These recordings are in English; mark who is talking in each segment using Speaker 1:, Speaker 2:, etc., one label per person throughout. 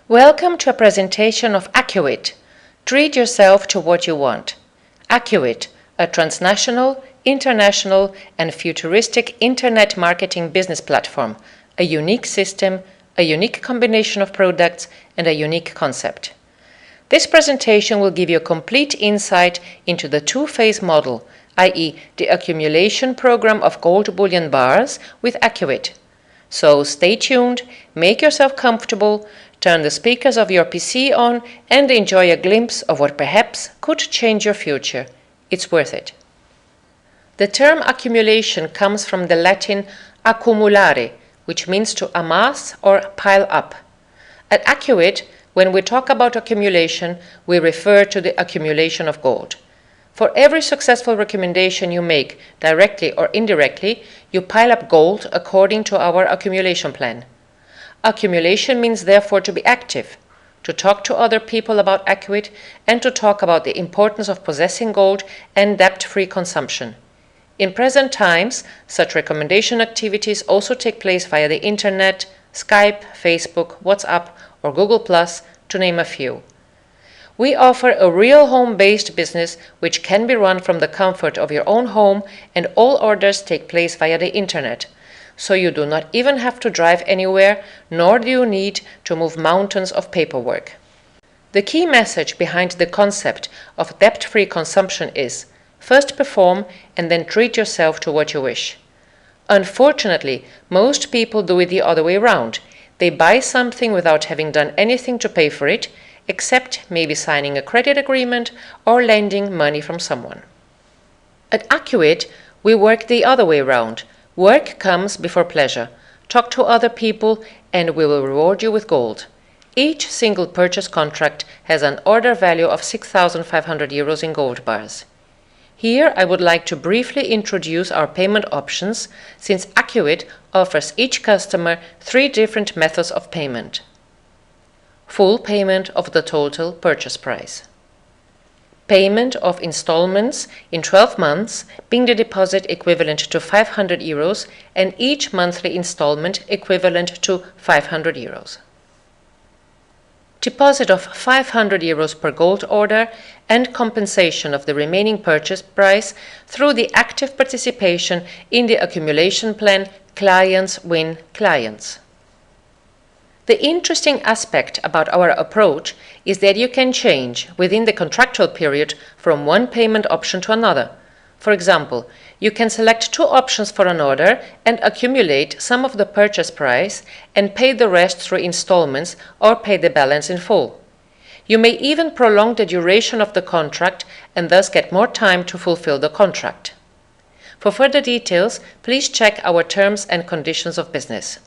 Speaker 1: Welcome to a presentation of Accu-It. Treat yourself to what you want. Accu-It, a transnational, international, and futuristic internet marketing business platform, a unique system, a unique combination of products, and a unique concept. This presentation will give you a complete insight into the two-phase model, i.e. the accumulation program of gold bullion bars with Accu-It. So stay tuned, make yourself comfortable, turn the speakers of your PC on, and enjoy a glimpse of what perhaps could change your future. It's worth it. The term accumulation comes from the Latin accumulare, which means to amass or pile up. At Accu-It, when we talk about accumulation, we refer to the accumulation of gold. For every successful recommendation you make, directly or indirectly, you pile up gold according to our accumulation plan. Accumulation means therefore to be active, to talk to other people about Accu-It, and to talk about the importance of possessing gold and debt-free consumption. In present times, such recommendation activities also take place via the Internet, Skype, Facebook, WhatsApp, or Google+, to name a few. We offer a real home-based business which can be run from the comfort of your own home, and all orders take place via the Internet. So you do not even have to drive anywhere, nor do you need to move mountains of paperwork. The key message behind the concept of debt-free consumption is: first perform and then treat yourself to what you wish. Unfortunately, most people do it the other way around. They buy something without having done anything to pay for it, except maybe signing a credit agreement or lending money from someone. At Accu-It, we work the other way around. Work comes before pleasure. Talk to other people and we will reward you with gold. Each single purchase contract has an order value of 6,500 euros in gold bars. Here I would like to briefly introduce our payment options, since Accu-It offers each customer 3 different methods of payment. Full payment of the total purchase price. Payment of installments in 12 months, being the deposit equivalent to 500 euros and each monthly installment equivalent to 500 euros. Deposit of 500 euros per gold order and compensation of the remaining purchase price through the active participation in the accumulation plan Clients Win Clients. The interesting aspect about our approach is that you can change within the contractual period from one payment option to another. For example, you can select 2 options for an order and accumulate some of the purchase price and pay the rest through installments or pay the balance in full. You may even prolong the duration of the contract and thus get more time to fulfill the contract. For further details, please check our terms and conditions of business.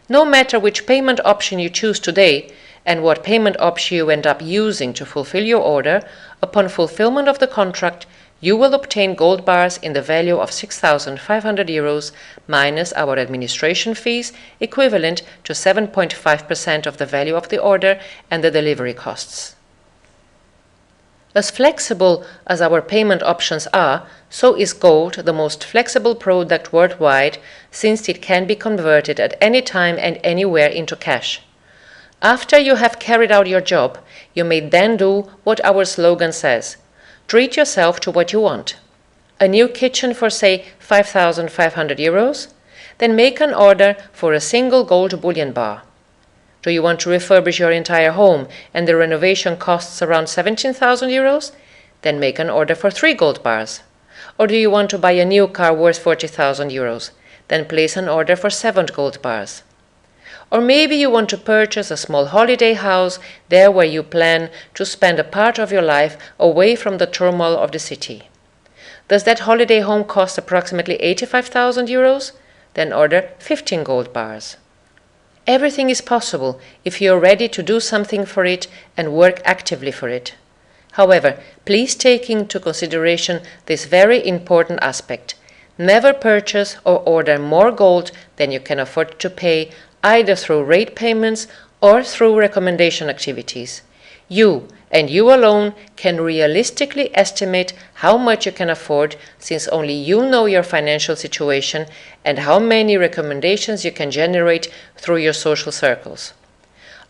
Speaker 1: No matter which payment option you choose today and what payment option you end up using to fulfill your order, upon fulfillment of the contract, you will obtain gold bars in the value of 6,500 euros minus our administration fees, equivalent to 7.5% of the value of the order and the delivery costs. As flexible as our payment options are, so is gold the most flexible product worldwide, since it can be converted at any time and anywhere into cash. After you have carried out your job, you may then do what our slogan says: treat yourself to what you want. A new kitchen for, say, 5,500 euros? Then make an order for a single gold bullion bar. Do you want to refurbish your entire home and the renovation costs around 17,000 euros? Then make an order for 3 gold bars. Or do you want to buy a new car worth 40,000 euros? Then place an order for 7 gold bars. Or maybe you want to purchase a small holiday house there where you plan to spend a part of your life away from the turmoil of the city. Does that holiday home cost approximately 85,000 euros? Then order 15 gold bars. Everything is possible if you are ready to do something for it and work actively for it. However, please take into consideration this very important aspect. Never purchase or order more gold than you can afford to pay, either through rate payments or through recommendation activities. You, and you alone, can realistically estimate how much you can afford, since only you know your financial situation and how many recommendations you can generate through your social circles.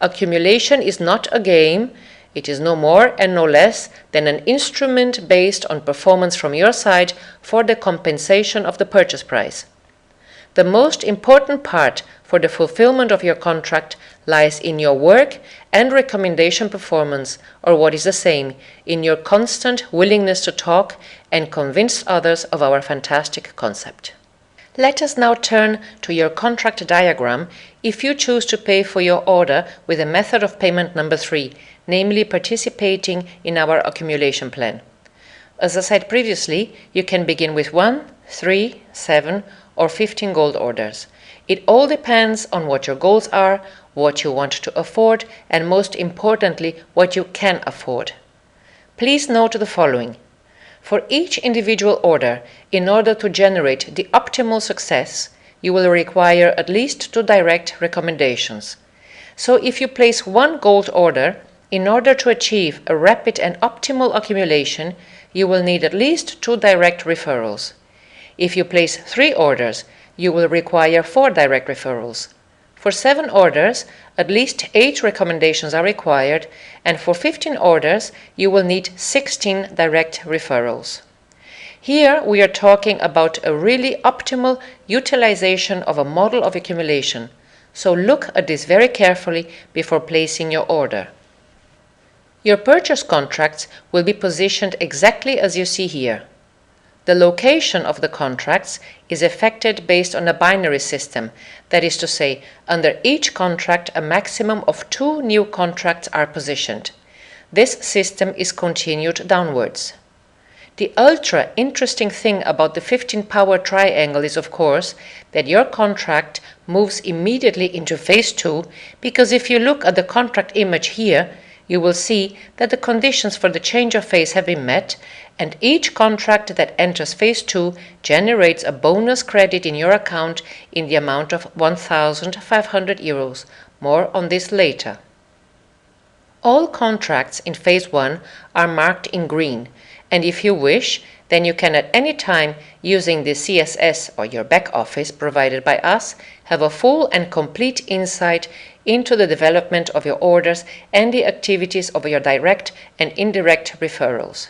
Speaker 1: Accumulation is not a game. It is no more and no less than an instrument based on performance from your side for the compensation of the purchase price. The most important part for the fulfillment of your contract lies in your work and recommendation performance, or what is the same, in your constant willingness to talk and convince others of our fantastic concept. Let us now turn to your contract diagram if you choose to pay for your order with a method of payment number 3, namely participating in our accumulation plan. As I said previously, you can begin with 1, 3, 7, or 15 gold orders. It all depends on what your goals are, what you want to afford, and most importantly, what you can afford. Please note the following. For each individual order, in order to generate the optimal success, you will require at least 2 direct recommendations. So if you place 1 gold order, in order to achieve a rapid and optimal accumulation, you will need at least 2 direct referrals. If you place 3 orders, you will require 4 direct referrals. For 7 orders, at least 8 recommendations are required, and for 15 orders, you will need 16 direct referrals. Here we are talking about a really optimal utilization of a model of accumulation, so look at this very carefully before placing your order. Your purchase contracts will be positioned exactly as you see here. The location of the contracts is affected based on a binary system, that is to say, under each contract a maximum of 2 new contracts are positioned. This system is continued downwards. The ultra interesting thing about the 15 power triangle is of course that your contract moves immediately into phase 2, because if you look at the contract image here, you will see that the conditions for the change of phase have been met, and each contract that enters phase 2 generates a bonus credit in your account in the amount of 1,500 euros. More on this later. All contracts in phase 1 are marked in green, and if you wish, then you can at any time, using the CSS or your back office provided by us, have a full and complete insight into the development of your orders and the activities of your direct and indirect referrals.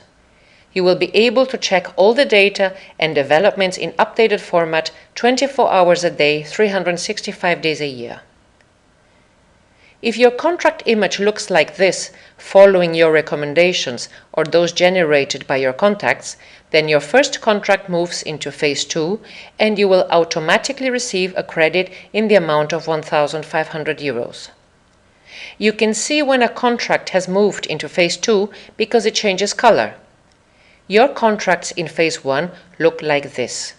Speaker 1: You will be able to check all the data and developments in updated format 24 hours a day, 365 days a year. If your contract image looks like this, following your recommendations or those generated by your contacts, then your first contract moves into phase 2 and you will automatically receive a credit in the amount of 1,500 euros. You can see when a contract has moved into phase 2 because it changes color. Your contracts in phase 1 look like this.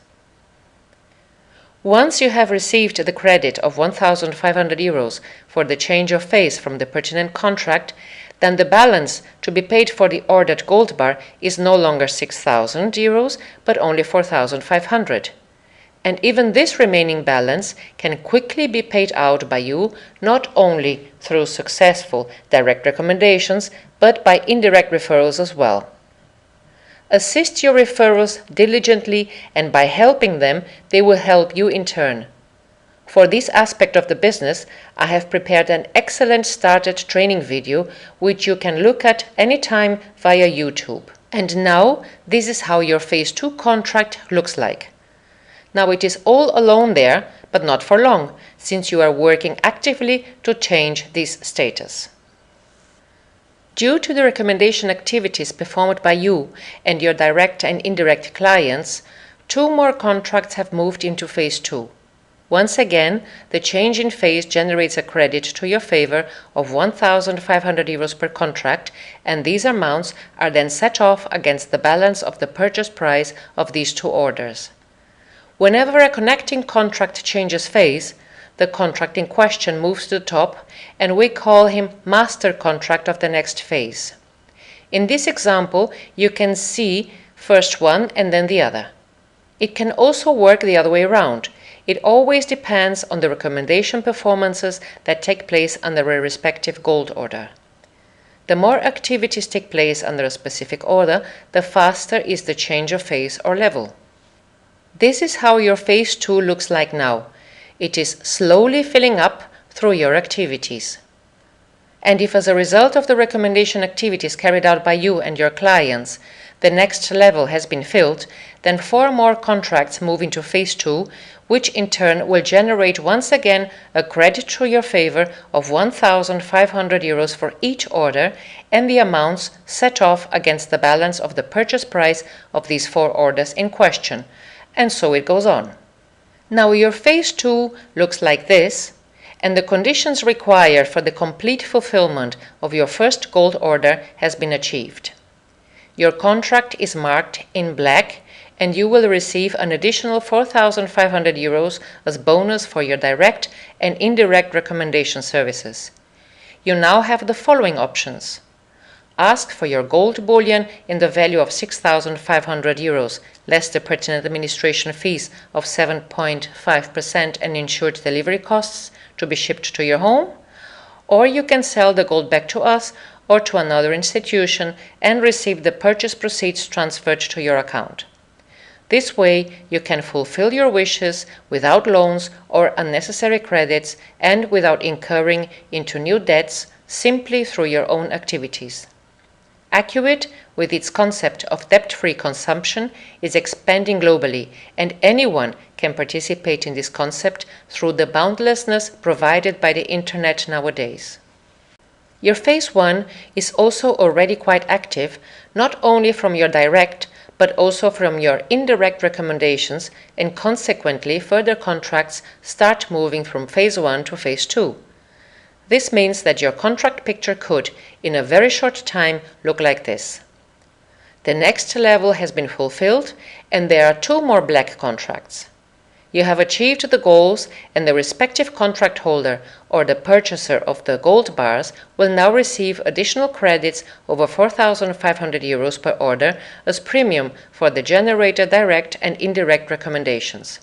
Speaker 1: Once you have received the credit of 1,500 euros for the change of phase from the pertinent contract, then the balance to be paid for the ordered gold bar is no longer 6,000 euros, but only 4,500. And even this remaining balance can quickly be paid out by you, not only through successful direct recommendations, but by indirect referrals as well. Assist your referrals diligently, and by helping them, they will help you in turn. For this aspect of the business, I have prepared an excellent started training video, which you can look at anytime via YouTube. And now, this is how your phase 2 contract looks like. Now it is all alone there, but not for long, since you are working actively to change this status. Due to the recommendation activities performed by you and your direct and indirect clients, 2 more contracts have moved into phase 2. Once again, the change in phase generates a credit to your favor of 1,500 euros per contract, and these amounts are then set off against the balance of the purchase price of these 2 orders. Whenever a connecting contract changes phase, the contract in question moves to the top, and we call him master contract of the next phase. In this example, you can see first one and then the other. It can also work the other way around. It always depends on the recommendation performances that take place under a respective gold order. The more activities take place under a specific order, the faster is the change of phase or level. This is how your phase 2 looks like now. It is slowly filling up through your activities. And if as a result of the recommendation activities carried out by you and your clients, the next level has been filled, then 4 more contracts move into phase 2, which in turn will generate once again a credit to your favor of 1,500 euros for each order, and the amounts set off against the balance of the purchase price of these 4 orders in question, and so it goes on. Now your phase 2 looks like this, and the conditions required for the complete fulfillment of your first gold order has been achieved. Your contract is marked in black, and you will receive an additional 4,500 euros as bonus for your direct and indirect recommendation services. You now have the following options. Ask for your gold bullion in the value of 6,500 euros, less the pertinent administration fees of 7.5% and insured delivery costs to be shipped to your home, or you can sell the gold back to us or to another institution and receive the purchase proceeds transferred to your account. This way, you can fulfill your wishes without loans or unnecessary credits and without incurring into new debts simply through your own activities. Accu-It, with its concept of debt-free consumption, is expanding globally, and anyone can participate in this concept through the boundlessness provided by the internet nowadays. Your phase 1 is also already quite active, not only from your direct, but also from your indirect recommendations, and consequently further contracts start moving from phase 1 to phase 2. This means that your contract picture could, in a very short time, look like this. The next level has been fulfilled, and there are 2 more black contracts. You have achieved the goals, and the respective contract holder or the purchaser of the gold bars will now receive additional credits over 4,500 euros per order as premium for the generated direct and indirect recommendations.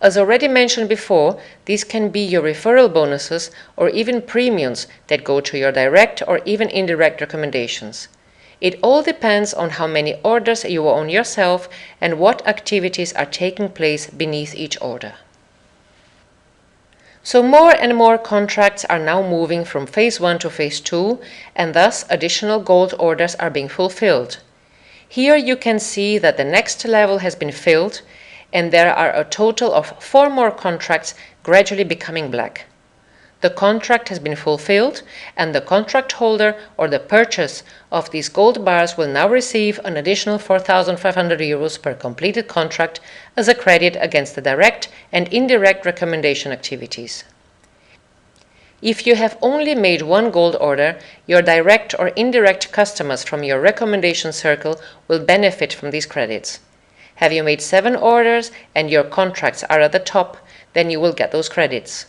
Speaker 1: As already mentioned before, these can be your referral bonuses or even premiums that go to your direct or even indirect recommendations. It all depends on how many orders you own yourself and what activities are taking place beneath each order. So more and more contracts are now moving from phase 1 to phase 2, and thus additional gold orders are being fulfilled. Here you can see that the next level has been filled, and there are a total of 4 more contracts gradually becoming black. The contract has been fulfilled, and the contract holder or the purchase of these gold bars will now receive an additional 4,500 euros per completed contract as a credit against the direct and indirect recommendation activities. If you have only made 1 gold order, your direct or indirect customers from your recommendation circle will benefit from these credits. Have you made 7 orders and your contracts are at the top, then you will get those credits.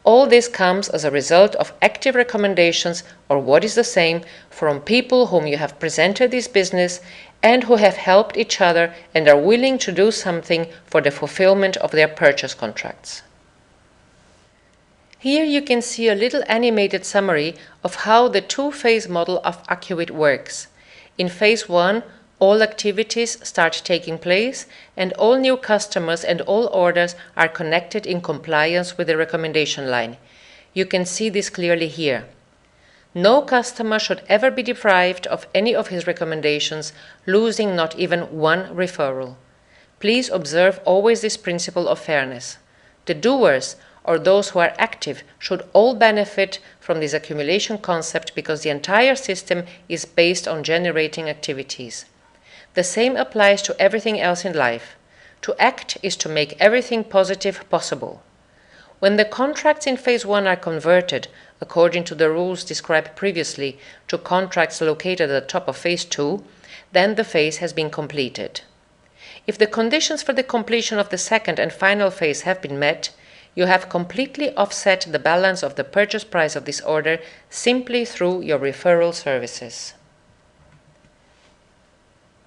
Speaker 1: All this comes as a result of active recommendations, or what is the same, from people whom you have presented this business and who have helped each other and are willing to do something for the fulfillment of their purchase contracts. Here you can see a little animated summary of how the 2-phase model of Accu-It works. In phase 1, all activities start taking place, and all new customers and all orders are connected in compliance with the recommendation line. You can see this clearly here. No customer should ever be deprived of any of his recommendations, losing not even 1 referral. Please observe always this principle of fairness. The doers, or those who are active, should all benefit from this accumulation concept because the entire system is based on generating activities. The same applies to everything else in life. To act is to make everything positive possible. When the contracts in phase 1 are converted, according to the rules described previously, to contracts located at the top of phase 2, then the phase has been completed. If the conditions for the completion of the second and final phase have been met, you have completely offset the balance of the purchase price of this order simply through your referral services.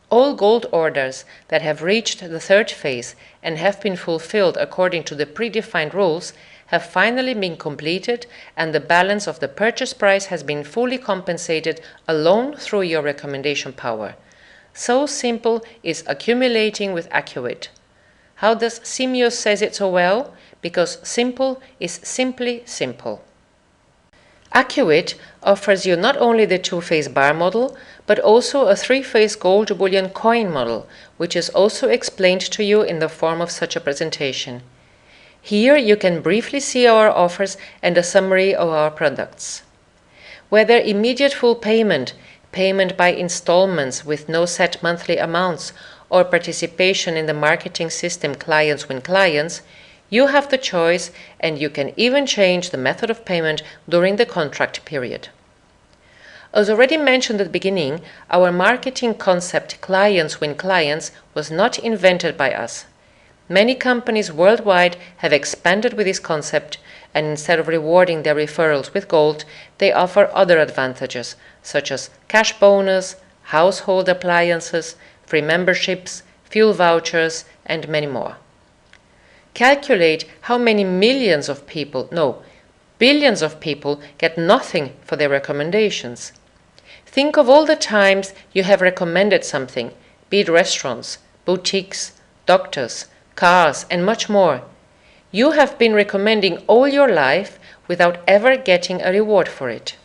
Speaker 1: All gold orders that have reached the 3rd phase and have been fulfilled according to the predefined rules have finally been completed, and the balance of the purchase price has been fully compensated alone through your recommendation power. So simple is accumulating with Accu-It. How does Simios says it so well? Because simple is simply simple. Accu-It offers you not only the two-phase bar model, but also a three-phase gold bullion coin model, which is also explained to you in the form of such a presentation. Here you can briefly see our offers and a summary of our products. Whether immediate full payment, payment by installments with no set monthly amounts, or participation in the marketing system Clients Win Clients, you have the choice, and you can even change the method of payment during the contract period. As already mentioned at the beginning, our marketing concept Clients Win Clients was not invented by us. Many companies worldwide have expanded with this concept, and instead of rewarding their referrals with gold, they offer other advantages, such as cash bonus, household appliances, free memberships, fuel vouchers, and many more. Calculate how many millions of people, no, billions of people get nothing for their recommendations. Think of all the times you have recommended something, be it restaurants, boutiques, doctors, cars, and much more. You have been recommending all your life without ever getting a reward for it.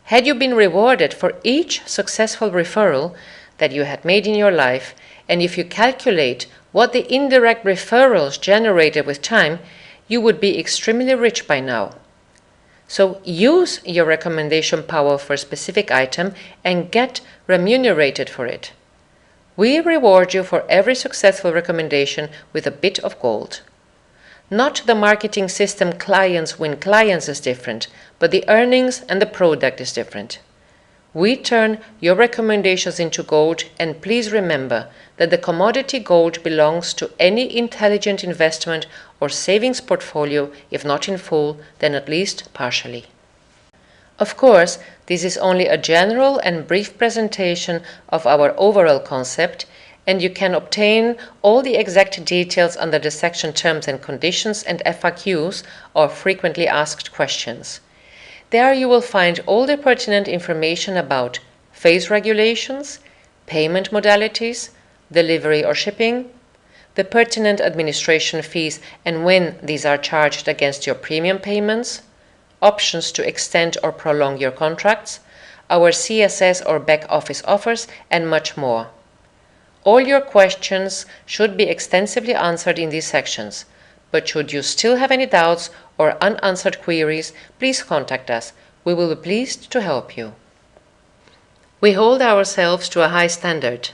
Speaker 1: Had you been rewarded for each successful referral that you had made in your life, and if you calculate what the indirect referrals generated with time, you would be extremely rich by now. So use your recommendation power for a specific item and get remunerated for it. We reward you for every successful recommendation with a bit of gold. Not the marketing system Clients Win Clients is different, but the earnings and the product is different. We turn your recommendations into gold, and please remember that the commodity gold belongs to any intelligent investment or savings portfolio, if not in full, then at least partially. Of course, this is only a general and brief presentation of our overall concept, and you can obtain all the exact details under the section Terms and Conditions and FAQs, or Frequently Asked Questions. There you will find all the pertinent information about phase regulations, payment modalities, delivery or shipping, the pertinent administration fees and when these are charged against your premium payments, options to extend or prolong your contracts, our CSS or back office offers, and much more. All your questions should be extensively answered in these sections, but should you still have any doubts or unanswered queries, please contact us. We will be pleased to help you. We hold ourselves to a high standard.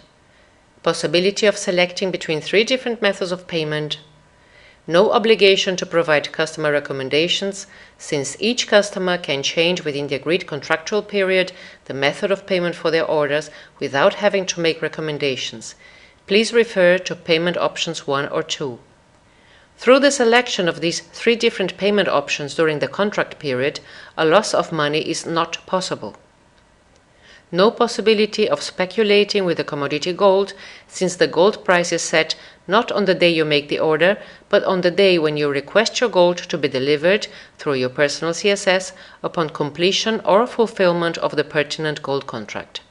Speaker 1: Possibility of selecting between 3 different methods of payment. No obligation to provide customer recommendations, since each customer can change within the agreed contractual period the method of payment for their orders without having to make recommendations. Please refer to payment options 1 or 2. Through the selection of these 3 different payment options during the contract period, a loss of money is not possible. No possibility of speculating with the commodity gold, since the gold price is set not on the day you make the order, but on the day when you request your gold to be delivered through your personal CSS upon completion or fulfillment of the pertinent gold contract.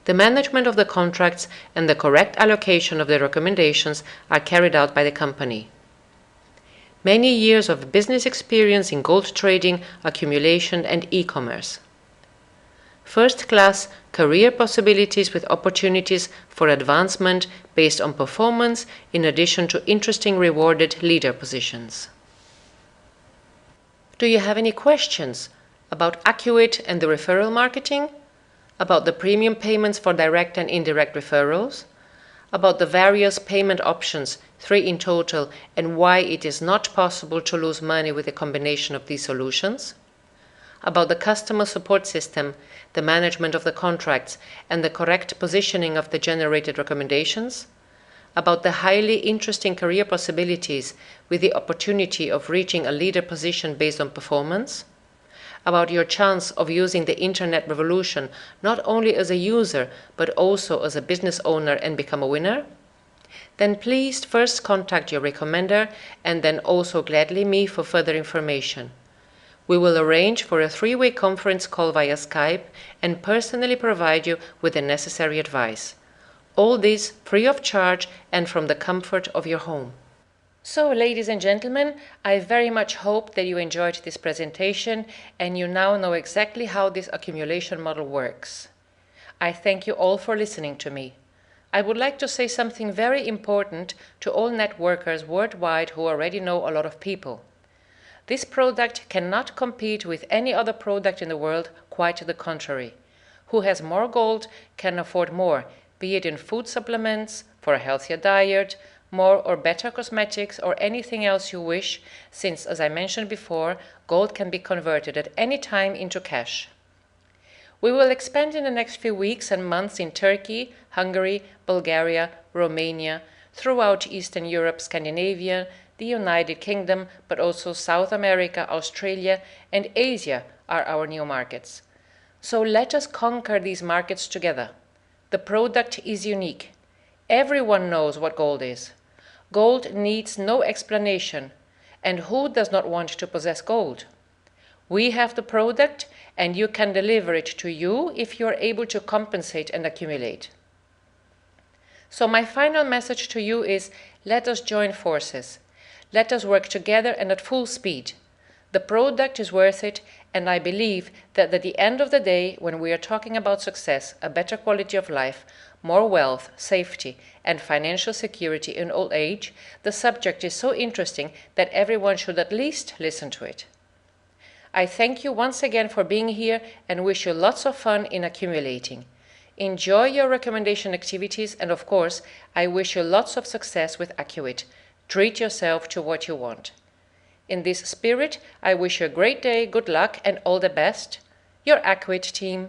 Speaker 1: The management of the contracts and the correct allocation of the recommendations are carried out by the company. Many years of business experience in gold trading, accumulation, and e-commerce. First-class career possibilities with opportunities for advancement based on performance, in addition to interesting rewarded leader positions. Do you have any questions about Accu-It and the referral marketing? About the premium payments for direct and indirect referrals? About the various payment options, 3 in total, and why it is not possible to lose money with a combination of these solutions? About the customer support system, the management of the contracts, and the correct positioning of the generated recommendations? About the highly interesting career possibilities with the opportunity of reaching a leader position based on performance? About your chance of using the internet revolution not only as a user but also as a business owner and become a winner? Then please first contact your recommender and then also gladly me for further information. We will arrange for a 3-way conference call via Skype and personally provide you with the necessary advice. All this free of charge and from the comfort of your home. So, ladies and gentlemen, I very much hope that you enjoyed this presentation and you now know exactly how this accumulation model works. I thank you all for listening to me. I would like to say something very important to all networkers worldwide who already know a lot of people. This product cannot compete with any other product in the world, quite the contrary. Who has more gold can afford more, be it in food supplements, for a healthier diet, more or better cosmetics, or anything else you wish, since, as I mentioned before, gold can be converted at any time into cash. We will expand in the next few weeks and months in Turkey, Hungary, Bulgaria, Romania, throughout Eastern Europe, Scandinavia, the United Kingdom, but also South America, Australia, and Asia are our new markets. So let us conquer these markets together. The product is unique. Everyone knows what gold is. Gold needs no explanation. And who does not want to possess gold? We have the product, and you can deliver it to you if you are able to compensate and accumulate. So my final message to you is, let us join forces. Let us work together and at full speed. The product is worth it, and I believe that at the end of the day, when we are talking about success, a better quality of life, more wealth, safety, and financial security in old age, the subject is so interesting that everyone should at least listen to it. I thank you once again for being here and wish you lots of fun in accumulating. Enjoy your recommendation activities, and of course, I wish you lots of success with Accu-It. Treat yourself to what you want. In this spirit, I wish you a great day, good luck, and all the best. Your Accu-It team.